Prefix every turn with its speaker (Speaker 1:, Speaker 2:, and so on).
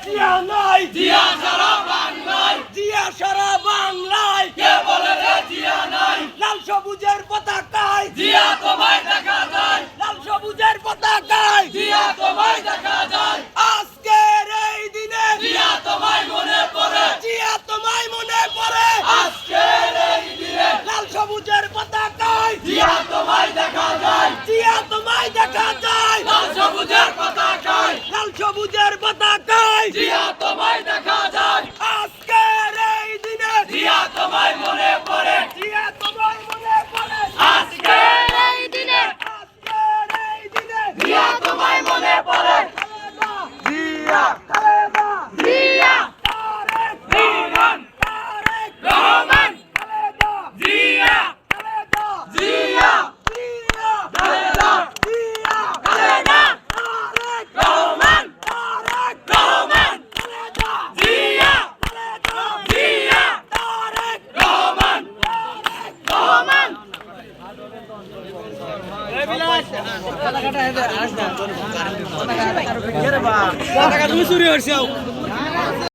Speaker 1: জিয়া নাই,
Speaker 2: জিয়া সারা বাংলায়,
Speaker 1: জিয়া সারা বাংলায়,
Speaker 2: কে বলে রে জিয়া নাই?
Speaker 1: লাল সবুজের পতাকায়,
Speaker 2: জিয়া তোমায় দেখা যায়,
Speaker 1: লাল সবুজের পতাকায়,
Speaker 2: জিয়া তোমায় দেখা যায়,
Speaker 1: আজকের এই দিনে
Speaker 2: জিয়া তোমায় মনে পড়ে,
Speaker 1: জিয়া তোমায় মনে পড়ে,
Speaker 2: আজকের এই দিনে
Speaker 1: লাল সবুজের পতাকায়,
Speaker 2: জিয়া তোমায় দেখা যায়,
Speaker 1: জিয়া তোমায় দেখা যায়,
Speaker 2: লাল সবুজের পতাকায়,
Speaker 1: লাল সবুজের পতাকায়,
Speaker 2: জিয়া তোমায় দেখা যায়,
Speaker 1: আজকের এই দিনে
Speaker 2: জিয়া তোমায় মনে পড়ে,
Speaker 1: জিয়া তোমায় মনে পড়ে,
Speaker 2: আজকের এই দিনে
Speaker 1: আজকের এই দিনে
Speaker 2: জিয়া তোমায় মনে পড়ে,
Speaker 1: জিয়া খালেদা
Speaker 2: জিয়া
Speaker 1: তারেক
Speaker 2: রহমান,
Speaker 1: তারেক
Speaker 2: রহমান,
Speaker 1: খালেদা
Speaker 2: জিয়া
Speaker 1: খালেদা
Speaker 2: জিয়া
Speaker 1: জিয়া
Speaker 2: খালেদা,
Speaker 1: জিয়া
Speaker 2: খালেদা,
Speaker 1: তারেক
Speaker 2: রহমান,
Speaker 1: তারেক
Speaker 2: রহমান,
Speaker 1: খালেদা
Speaker 2: জিয়া
Speaker 1: খালেদা
Speaker 2: জিয়া
Speaker 1: তারেক
Speaker 2: রহমান, রহমান।
Speaker 1: পতাকা তুমি চুরি হয়েছে